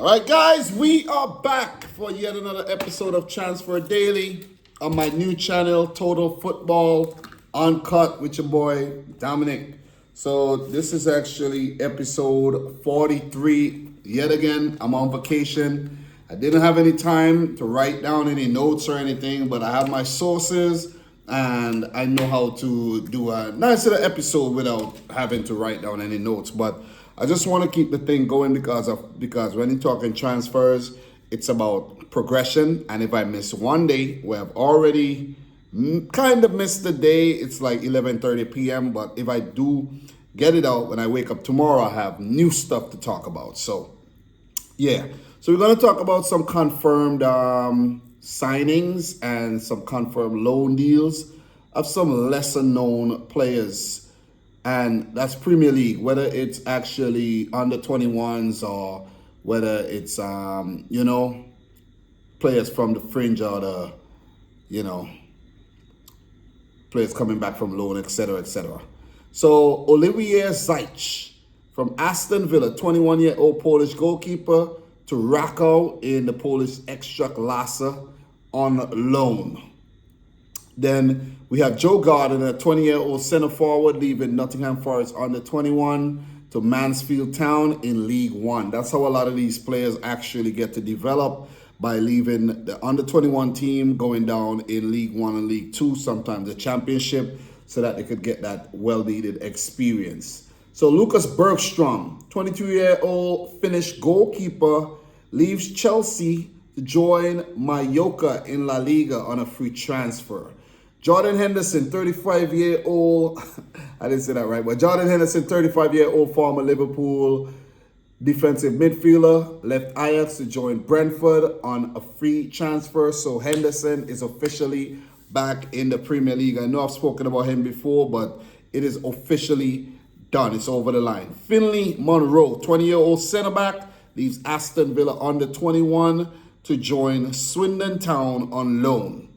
All right, guys, we are back for yet another episode of Transfer Daily on my new channel, Total Football Uncut, with your boy Dominic. So this is actually episode 43. Yet again, I'm on vacation. I didn't have any time to write down any notes or anything, but I have my sources and I know how to do a nice little episode without having to write down any notes. But I just want to keep the thing going because when you're talking transfers, it's about progression. And if I miss one day, where I've already kind of missed the day, it's like 11:30 p.m. But if I do get it out when I wake up tomorrow, I have new stuff to talk about. So yeah, so we're going to talk about some confirmed signings and some confirmed loan deals of some lesser known players. And that's Premier League, whether it's actually under 21s or whether it's, players from the fringe or the, players coming back from loan, etc., etc. So Olivier Zajc from Aston Villa, 21-year-old Polish goalkeeper, to Rakow in the Polish Ekstraklasa on loan. Then we have Joe Gardner, a 20-year-old centre forward, leaving Nottingham Forest under 21 to Mansfield Town in League One. That's how a lot of these players actually get to develop, by leaving the under 21 team, going down in League One and League Two, sometimes the Championship, so that they could get that well-needed experience. So Lucas Bergstrom, 22-year-old Finnish goalkeeper, leaves Chelsea to join Mallorca in La Liga on a free transfer. Jordan Henderson, 35-year-old, I didn't say that right, but Jordan Henderson, 35-year-old former Liverpool defensive midfielder, left Ajax to join Brentford on a free transfer. So Henderson is officially back in the Premier League. I know I've spoken about him before, but it is officially done. It's over the line. Finley Monroe, 20-year-old centre-back, leaves Aston Villa under 21 to join Swindon Town on loan.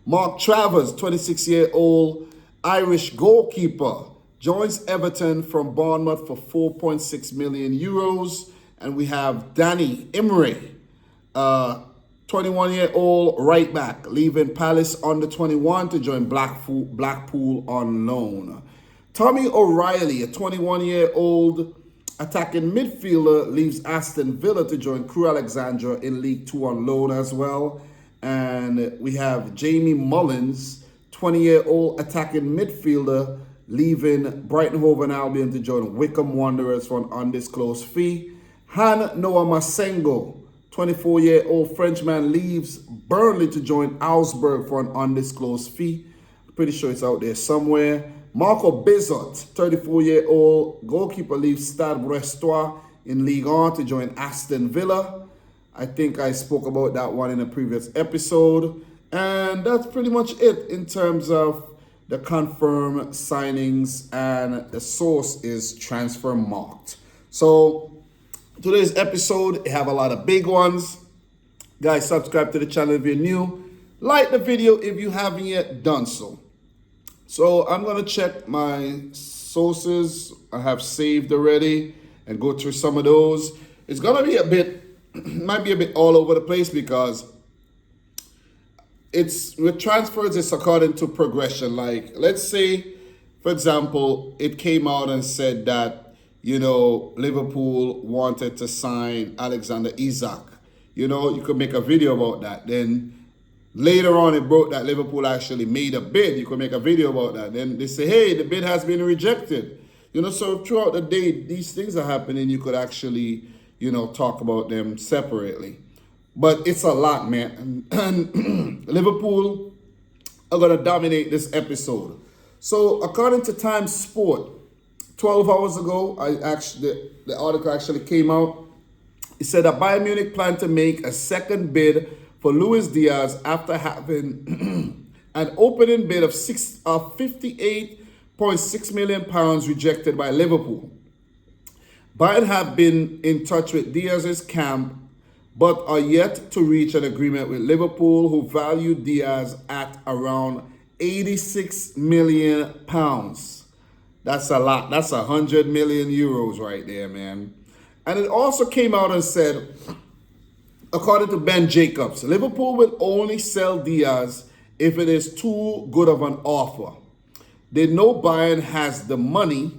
Mark Travers, 26-year-old Irish goalkeeper, joins Everton from Bournemouth for 4.6 million euros. And we have Danny Imre, 21-year-old right back, leaving Palace under 21 to join Blackpool on loan. Tommy O'Reilly, a 21-year-old attacking midfielder, leaves Aston Villa to join Crewe Alexandra in League Two on loan as well. And we have Jamie Mullins, 20-year-old attacking midfielder, leaving Brighton Hove and Albion to join Wycombe Wanderers for an undisclosed fee. Han Noah Masengo, 24-year-old Frenchman, leaves Burnley to join Augsburg for an undisclosed fee. I'm pretty sure it's out there somewhere. Marco Bizot, 34-year-old goalkeeper, leaves Stade Brestois in Ligue 1 to join Aston Villa. I think I spoke about that one in a previous episode. And that's pretty much it in terms of the confirmed signings, and the source is transfer marked. So today's episode, I have a lot of big ones. Guys, subscribe to the channel if you're new. Like the video if you haven't yet done so. So I'm going to check my sources I have saved already and go through some of those. It's going to be might be a bit all over the place because it's with transfers, it's according to progression. Like, let's say, for example, it came out and said that, Liverpool wanted to sign Alexander Isak. You could make a video about that. Then later on, it broke that Liverpool actually made a bid. You could make a video about that. Then they say, hey, the bid has been rejected. So throughout the day, these things are happening. You could actually, talk about them separately. But it's a lot, man. And Liverpool are going to dominate this episode. So according to Times Sport, 12 hours ago, the article actually came out. It said that Bayern Munich planned to make a second bid for Luis Diaz after having an opening bid of £58.6 million rejected by Liverpool. Bayern have been in touch with Diaz's camp, but are yet to reach an agreement with Liverpool, who value Diaz at around £86 million. That's a lot. That's 100 million euros right there, man. And it also came out and said According to Ben Jacobs, Liverpool will only sell Diaz if it is too good of an offer. They know Bayern has the money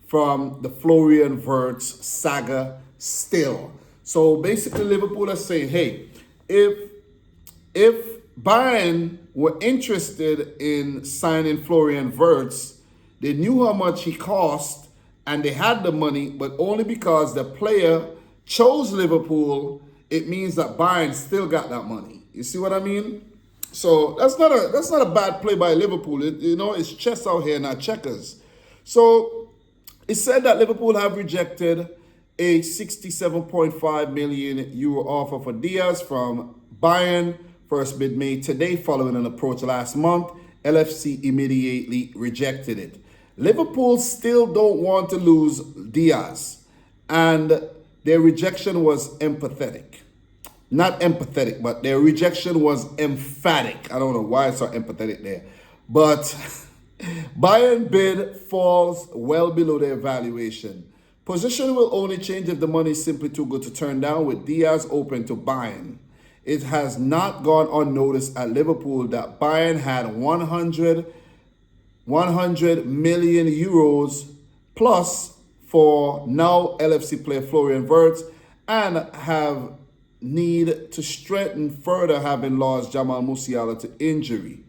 from the Florian Wirtz saga still. So basically, Liverpool are saying, hey, if Bayern were interested in signing Florian Wirtz, they knew how much he cost and they had the money, but only because the player chose Liverpool, it means that Bayern still got that money. You see what I mean? So that's not a bad play by Liverpool. It's chess out here, not checkers. So it said that Liverpool have rejected a 67.5 million euro offer for Diaz from Bayern, first bid made today following an approach last month. LFC immediately rejected it. Liverpool still don't want to lose Diaz, and their rejection was empathetic. Not empathetic, but their rejection was emphatic. I don't know why I saw empathetic there. But Bayern bid falls well below their valuation. Position will only change if the money is simply too good to turn down, with Diaz open to Bayern. It has not gone unnoticed at Liverpool that Bayern had 100 million euros plus for now LFC player Florian Wirtz, and have need to strengthen further, having lost Jamal Musiala to injury.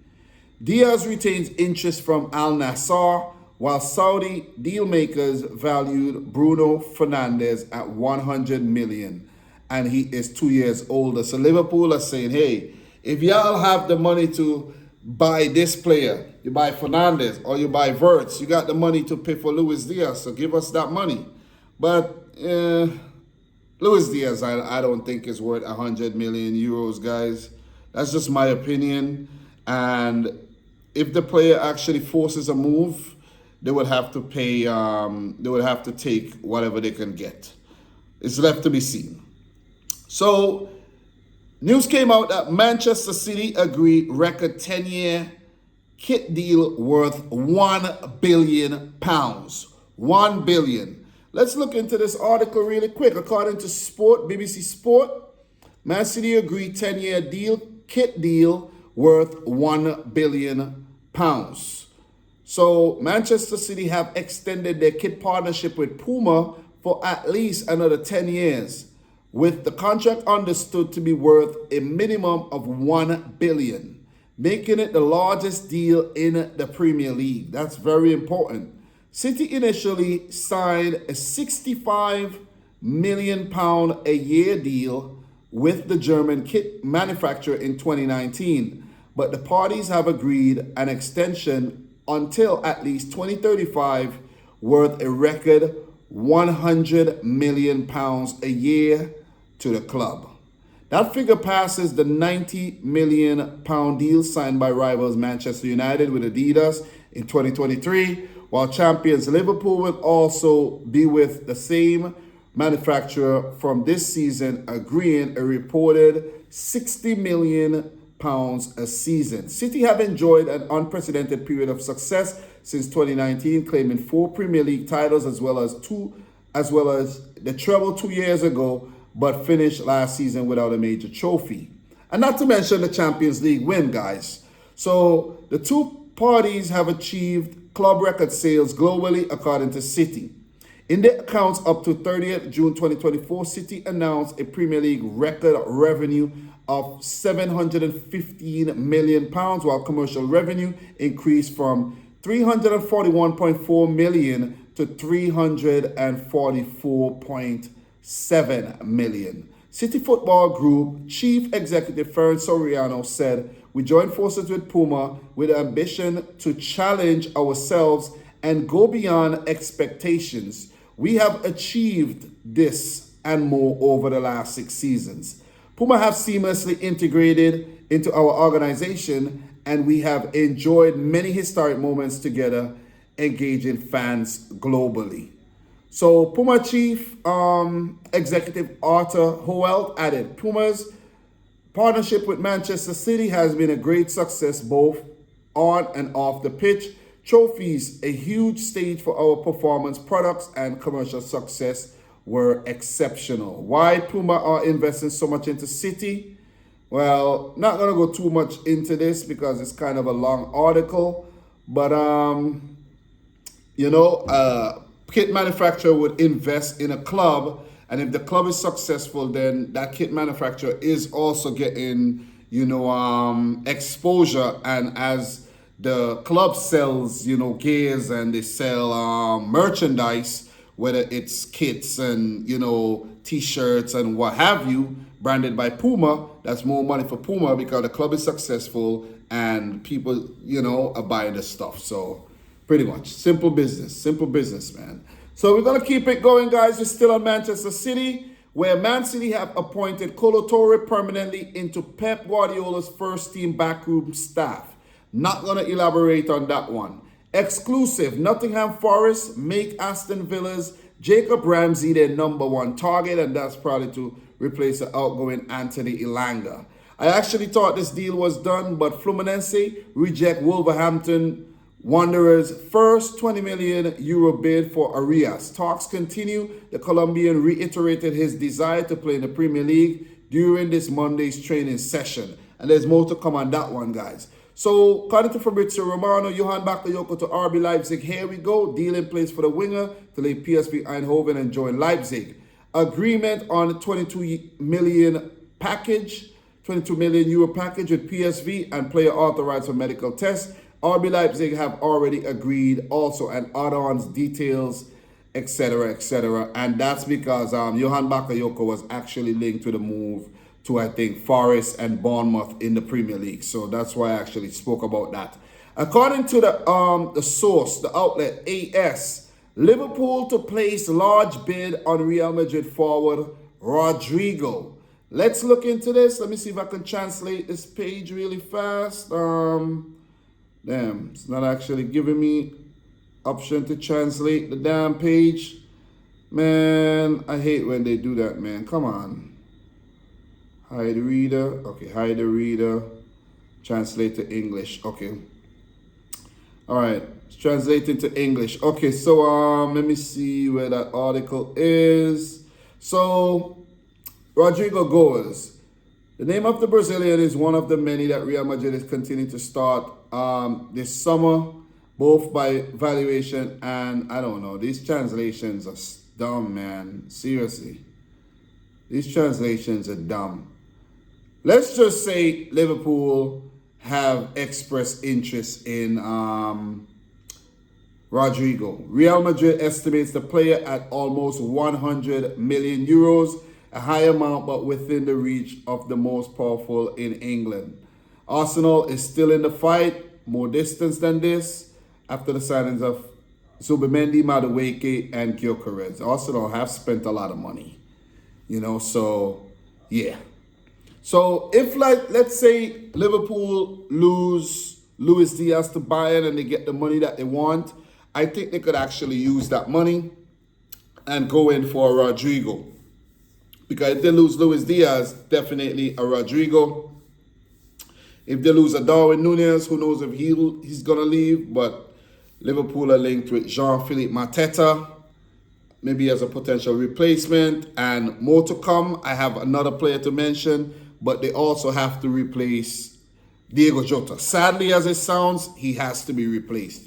Diaz retains interest from Al Nassr, while Saudi dealmakers valued Bruno Fernandes at 100 million, and he is 2 years older. So Liverpool are saying, hey, if y'all have the money to buy this player, you buy Fernandes or you buy Wirtz, you got the money to pay for Luis Diaz, so give us that money. But Luis Diaz, I don't think is worth 100 million euros, guys. That's just my opinion. And if the player actually forces a move, they would have to pay. They would have to take whatever they can get. It's left to be seen. So, news came out that Manchester City agreed record 10-year kit deal worth £1 billion. £1 billion. Let's look into this article really quick. According to BBC Sport, Man City agreed 10-year kit deal worth £1 billion. So Manchester City have extended their kit partnership with Puma for at least another 10 years, with the contract understood to be worth a minimum of £1 billion, making it the largest deal in the Premier League. That's very important. City initially signed a £65 million a year deal with the German kit manufacturer in 2019, but the parties have agreed an extension until at least 2035 worth a record £100 million a year to the club. That figure passes the £90 million deal signed by rivals Manchester United with Adidas in 2023, while champions Liverpool will also be with the same manufacturer from this season, agreeing a reported £60 million a season. City have enjoyed an unprecedented period of success since 2019, claiming 4 Premier League titles as well as the treble 2 years ago, but finished last season without a major trophy. And not to mention the Champions League win, guys. So the two parties have achieved club record sales globally, according to City. In their accounts up to 30th June 2024, City announced a Premier League record revenue of £715 million, while commercial revenue increased from £341.4 million to £344.7 million. City Football Group Chief Executive Ferran Soriano said, "We joined forces with Puma with ambition to challenge ourselves and go beyond expectations. We have achieved this and more over the last 6 seasons. Puma have seamlessly integrated into our organization, and we have enjoyed many historic moments together, engaging fans globally." So Puma Chief Executive Arthur Hoelt added, "Puma's partnership with Manchester City has been a great success both on and off the pitch. Trophies, a huge stage for our performance products and commercial success. were exceptional. Why Puma are investing so much into City? Well, not gonna go too much into this because it's kind of a long article, but kit manufacturer would invest in a club, and if the club is successful, then that kit manufacturer is also getting, exposure. And as the club sells, gears, and they sell merchandise, whether it's kits and, t-shirts and what have you, branded by Puma, that's more money for Puma because the club is successful and people, are buying the stuff. So pretty much simple business, man. So we're going to keep it going, guys. We're still on Manchester City, where Man City have appointed Kolo Toure permanently into Pep Guardiola's first team backroom staff. Not going to elaborate on that one. Exclusive, Nottingham Forest make Aston Villa's Jacob Ramsey their #1 target, and that's probably to replace the outgoing Anthony Elanga. I actually thought this deal was done, but Fluminense reject Wolverhampton Wanderers' first €20 million bid for Arias. Talks continue. The Colombian reiterated his desire to play in the Premier League during this Monday's training session. And there's more to come on that one, guys. So, according to Fabrizio Romano, Johan Bakayoko to RB Leipzig. Here we go. Deal in place for the winger to leave PSV Eindhoven and join Leipzig. Agreement on €22 million package, €22 million package with PSV, and player authorized for medical tests. RB Leipzig have already agreed also, and add-ons, details, etc., etc. And that's because Johan Bakayoko was actually linked to the move to, I think, Forest and Bournemouth in the Premier League. So that's why I actually spoke about that. According to the source, the outlet AS, Liverpool to place large bid on Real Madrid forward Rodrigo. Let's look into this. Let me see if I can translate this page really fast. Damn, it's not actually giving me option to translate the damn page. Man, I hate when they do that, man. Come on. Hide the reader. Okay, hide the reader. Translate to English. Okay. All right, it's translating to English. Okay, so let me see where that article is. So, Rodrigo Goes. The name of the Brazilian is one of the many that Real Madrid is continuing to start this summer, both by valuation and, I don't know, these translations are dumb, man. Seriously. These translations are dumb. Let's just say Liverpool have expressed interest in Rodrigo. Real Madrid estimates the player at almost €100 million, a high amount but within the reach of the most powerful in England. Arsenal is still in the fight, more distance than this, after the signings of Zubimendi, Madueke, and Gyökeres. Arsenal have spent a lot of money, so yeah. So if, let's say Liverpool lose Luis Diaz to Bayern and they get the money that they want, I think they could actually use that money and go in for Rodrigo. Because if they lose Luis Diaz, definitely a Rodrigo. If they lose a Darwin Nunez, who knows if he's going to leave. But Liverpool are linked with Jean-Philippe Mateta, maybe as a potential replacement. And more to come. I have another player to mention, but they also have to replace Diego Jota. Sadly, as it sounds, he has to be replaced,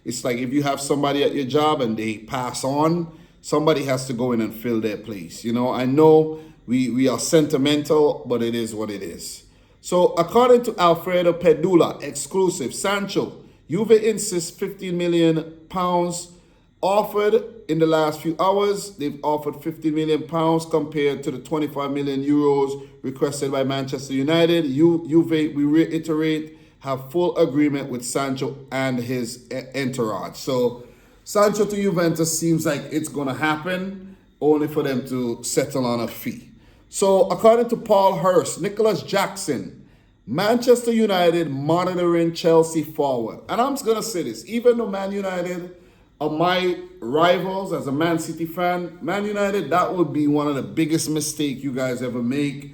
It's like if you have somebody at your job and they pass on, somebody has to go in and fill their place. I know we are sentimental, but it is what it is. So according to Alfredo Pedula, exclusive, Sancho, Juve insists £15 million offered in the last few hours. They've offered £15 million compared to the €25 million requested by Manchester United. Juve, we reiterate, have full agreement with Sancho and his entourage. So Sancho to Juventus seems like it's going to happen, only for them to settle on a fee. So according to Paul Hurst, Nicholas Jackson, Manchester United monitoring Chelsea forward. And I'm just going to say this, even though Man United are my rivals as a Man City fan, Man United, that would be one of the biggest mistakes you guys ever make,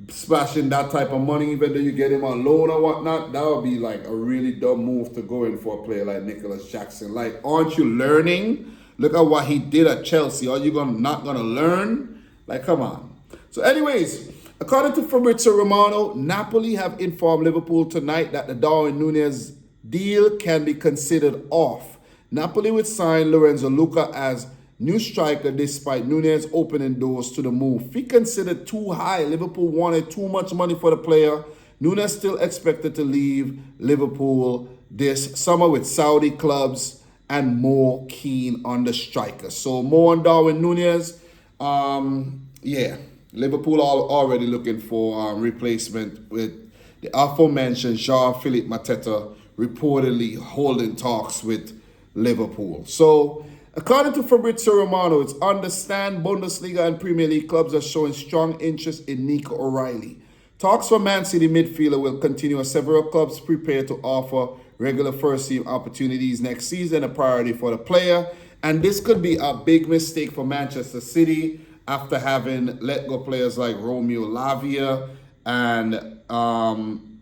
splashing that type of money, even though you get him on loan or whatnot. That would be like a really dumb move to go in for a player like Nicholas Jackson. Like, aren't you learning? Look at what he did at Chelsea. Are you not gonna learn? Like, come on. So, anyways, according to Fabrizio Romano, Napoli have informed Liverpool tonight that the Darwin Nunez deal can be considered off. Napoli would sign Lorenzo Luca as new striker despite Nunez opening doors to the move. He considered too high. Liverpool wanted too much money for the player. Nunez still expected to leave Liverpool this summer with Saudi clubs and more keen on the striker. So more on Darwin Nunez. Yeah, Liverpool are already looking for replacement with the aforementioned Jean-Philippe Mateta reportedly holding talks with Liverpool. So, according to Fabrizio Romano, it's understand Bundesliga and Premier League clubs are showing strong interest in Nico O'Reilly. Talks for Man City midfielder will continue as several clubs prepare to offer regular first-team opportunities next season, a priority for the player. And this could be a big mistake for Manchester City after having let go players like Romeo Lavia and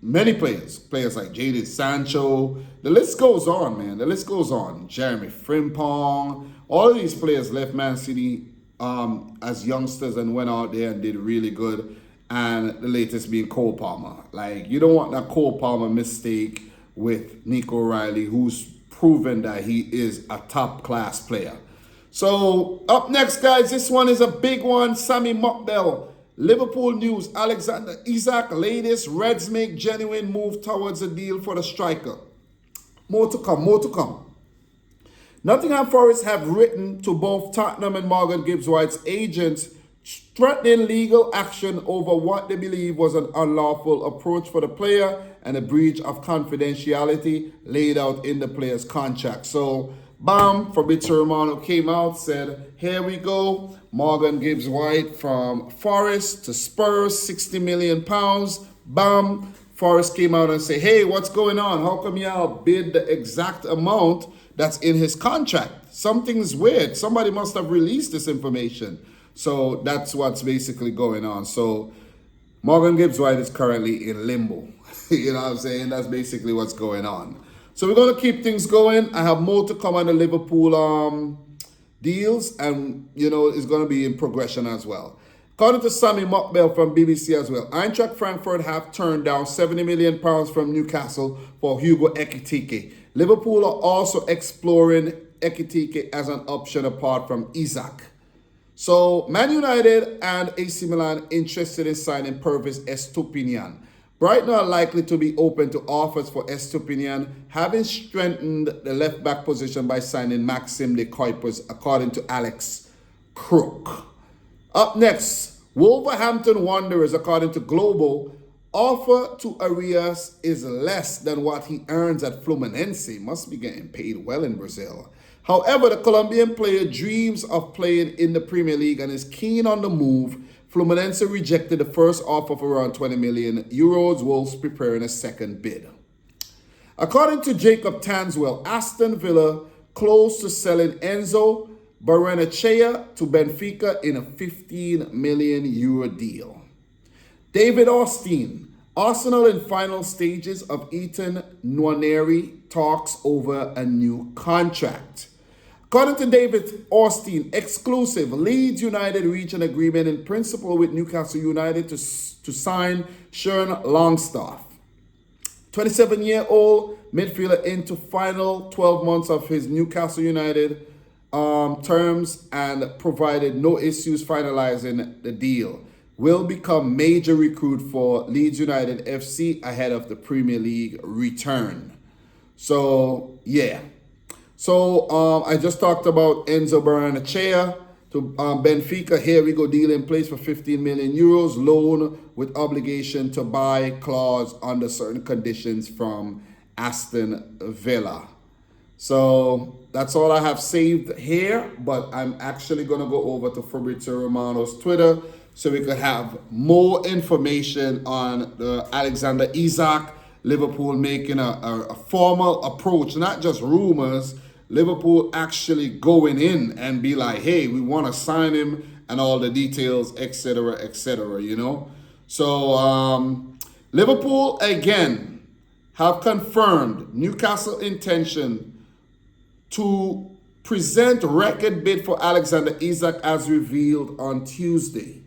many players like Jadon Sancho. The list goes on, man. The list goes on. Jeremy Frimpong. All of these players left Man City as youngsters and went out there and did really good. And the latest being Cole Palmer. Like, you don't want that Cole Palmer mistake with Nico O'Reilly, who's proven that he is a top-class player. So, up next, guys, this one is a big one. Sammy Mockbell. Liverpool news, Alexander Isak, latest Reds make genuine move towards a deal for the striker. More to come, more to come. Nottingham Forest have written to both Tottenham and Morgan Gibbs-White's agents threatening legal action over what they believe was an unlawful approach for the player and a breach of confidentiality laid out in the player's contract. So, bam, Fabrizio Romano came out, said, here we go. Morgan Gibbs-White from Forest to Spurs, £60 million. Bam. Forest came out and said, hey, what's going on? How come y'all bid the exact amount that's in his contract? Something's weird. Somebody must have released this information. So that's what's basically going on. So Morgan Gibbs-White is currently in limbo. You know what I'm saying? That's basically what's going on. So we're going to keep things going. I have more to come on the Liverpool deals, and, you know, it's going to be in progression as well. According to Sammy Mockbell from BBC as well, Eintracht Frankfurt have turned down £70 million from Newcastle for Hugo Ekitike. Liverpool are also exploring Ekitike as an option apart from ISAK. So, Man United and AC Milan interested in signing Pervis Estupiñán. Brighton are likely to be open to offers for Estupiñán, having strengthened the left-back position by signing Maxim de Kuipers, according to Alex Crook. Up next, Wolverhampton Wanderers, according to Global, offer to Arias is less than what he earns at Fluminense. Must be getting paid well in Brazil. However, the Colombian player dreams of playing in the Premier League and is keen on the move. Fluminense rejected the first offer of around 20 million euros, whilst preparing a second bid. According to Jacob Tanswell, Aston Villa close to selling Enzo Barrenechea to Benfica in a 15 million euro deal. David Austin, Arsenal in final stages of Ethan Nwaneri talks over a new contract. According to David Austin, exclusive, Leeds United reach an agreement in principle with Newcastle United to sign Sharon Longstaff. 27-year-old midfielder into final 12 months of his Newcastle United terms, and provided no issues finalizing the deal, will become major recruit for Leeds United FC ahead of the Premier League return. So, yeah. So, I just talked about Enzo Barrenechea to Benfica. Here we go, deal in place for 15 million euros, loan with obligation to buy clause under certain conditions from Aston Villa. So, that's all I have saved here, but I'm actually going to go over to Fabrizio Romano's Twitter so we could have more information on the Alexander Isak, Liverpool making a formal approach, not just rumors, Liverpool actually going in and be like, hey, we want to sign him and all the details, etc., you know. So Liverpool, again, have confirmed Newcastle intention to present record bid for Alexander Isak as revealed on Tuesday.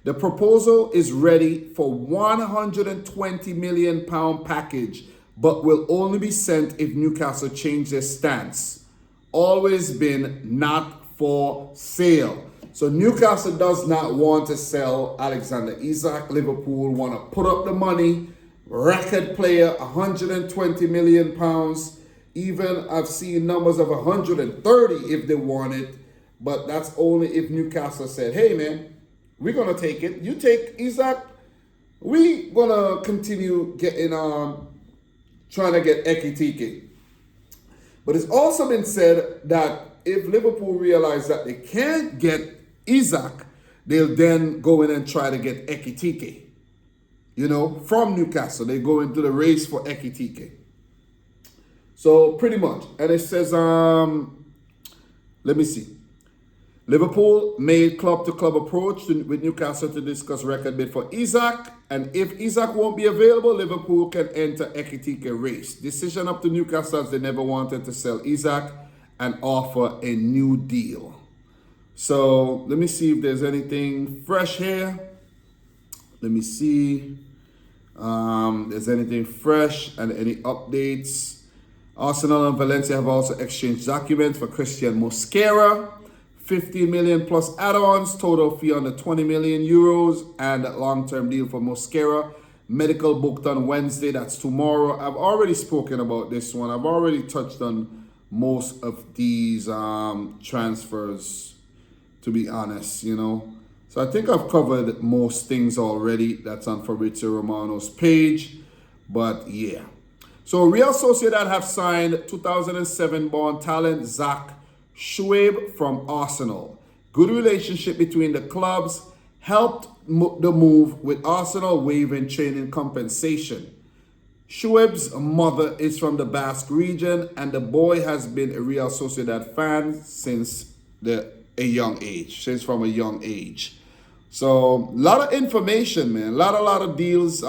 The proposal is ready for £120 million package, but will only be sent if Newcastle change their stance. Always been not for sale. So Newcastle does not want to sell Alexander Isak. Liverpool want to put up the money. Record player, £120 million. Even I've seen numbers of 130 if they want it. But that's only if Newcastle said, hey man, we're going to take it. You take Isak. We going to continue getting trying to get Ekitike. But it's also been said that if Liverpool realize that they can't get Isak, they'll then go in and try to get Ekitike. From Newcastle. They go into the race for Ekitike. So pretty much. And it says, let me see. Liverpool made club-to-club approach with Newcastle to discuss record bid for Isak. And if Isak won't be available, Liverpool can enter Ekitike race. Decision up to Newcastle as they never wanted to sell Isak and offer a new deal. So let me see if there's anything fresh here. Let me see. There's anything fresh and any updates. Arsenal and Valencia have also exchanged documents for Christian Mosquera. 15 million plus add-ons, total fee under 20 million euros, and long-term deal for Mosquera. Medical booked on Wednesday, that's tomorrow. I've already spoken about this one. I've already touched on most of these transfers, to be honest, So I think I've covered most things already. That's on Fabrizio Romano's page. But yeah. So Real Sociedad have signed 2007 born talent Zach Schueb from Arsenal. Good relationship between the clubs helped the move, with Arsenal waiving training compensation. Schueb's mother is from the Basque region, and the boy has been a Real Sociedad fan since a young age. So a lot of information, man. A lot of deals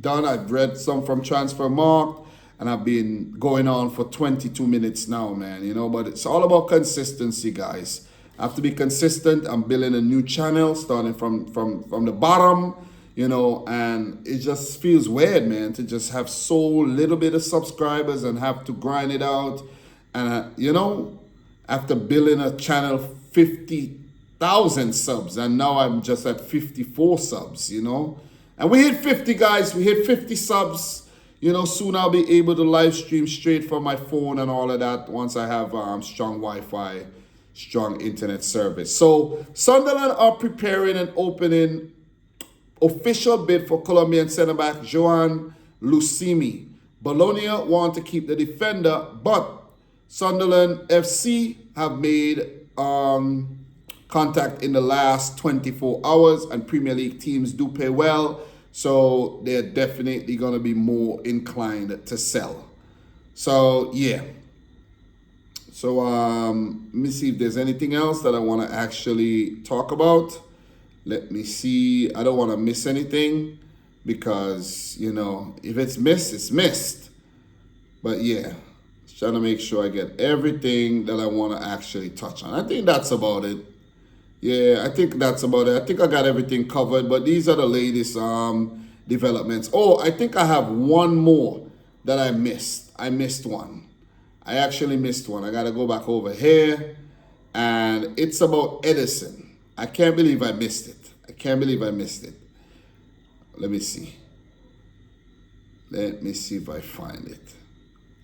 done. I've read some from Transfermarkt, and I've been going on for 22 minutes now, man. But it's all about consistency, guys. I have to be consistent. I'm building a new channel, starting from the bottom, and it just feels weird, man, to just have so little bit of subscribers and have to grind it out. And, after building a channel 50,000 subs, and now I'm just at 54 subs, And we hit 50, guys. We hit 50 subs. Soon I'll be able to live stream straight from my phone and all of that once I have strong Wi-Fi, strong internet service. So Sunderland are preparing and opening official bid for Colombian centre-back Joan Lucimi. Bologna want to keep the defender, but Sunderland FC have made contact in the last 24 hours, and Premier League teams do pay well, so they're definitely going to be more inclined to sell. So, yeah. So, let me see if there's anything else that I want to actually talk about. Let me see. I don't want to miss anything because, if it's missed, it's missed. But, yeah. Trying to make sure I get everything that I want to actually touch on. I think that's about it. Yeah, I think that's about it. I think I got everything covered, but these are the latest developments. Oh, I think I have one more that I missed. I missed one. I actually missed one. I got to go back over here, and it's about Edison. I can't believe I missed it. Let me see. Let me see if I find it.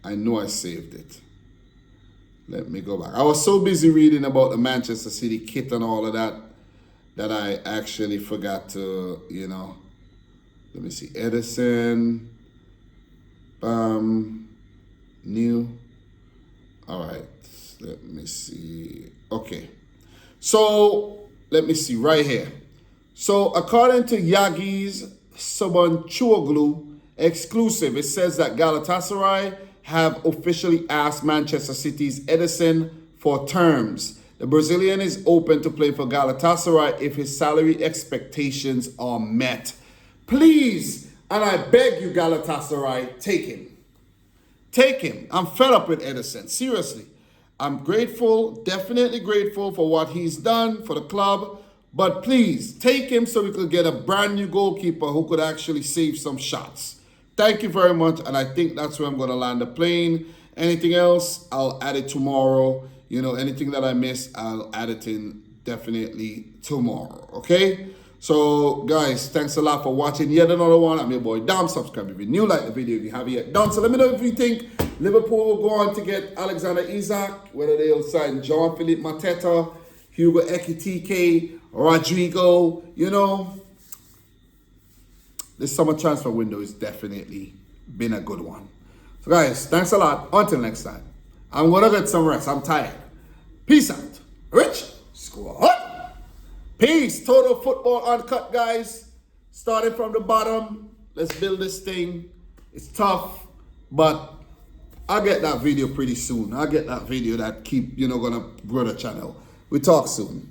I know I saved it. Let me go back. I was so busy reading about the Manchester City kit and all of that that I actually forgot to, let me see. Edison. New. All right. Let me see. Okay. So, let me see right here. So, according to Yagi's Sabanchoglu exclusive, it says that Galatasaray have officially asked Manchester City's Edison for terms. The Brazilian is open to play for Galatasaray if his salary expectations are met. Please, and I beg you, Galatasaray, take him. Take him. I'm fed up with Edison. Seriously. I'm grateful, definitely grateful for what he's done for the club. But please, take him so we could get a brand new goalkeeper who could actually save some shots. Thank you very much, and I think that's where I'm going to land the plane. Anything else, I'll add it tomorrow. You know, anything that I miss, I'll add it in definitely tomorrow, okay? So, guys, thanks a lot for watching yet another one. I'm your boy Dom. Subscribe if you're new, like the video if you haven't yet done. So let me know if you think Liverpool will go on to get Alexander Isak, whether they'll sign Jean-Philippe Mateta, Hugo Ekitike, Rodrigo. You know, this summer transfer window has definitely been a good one. So guys, thanks a lot. Until next time. I'm going to get some rest. I'm tired. Peace out. Rich Squad. Peace. Total Football Uncut, guys. Starting from the bottom. Let's build this thing. It's tough, but I'll get that video pretty soon. I'll get that video that keep, gonna grow the channel. We talk soon.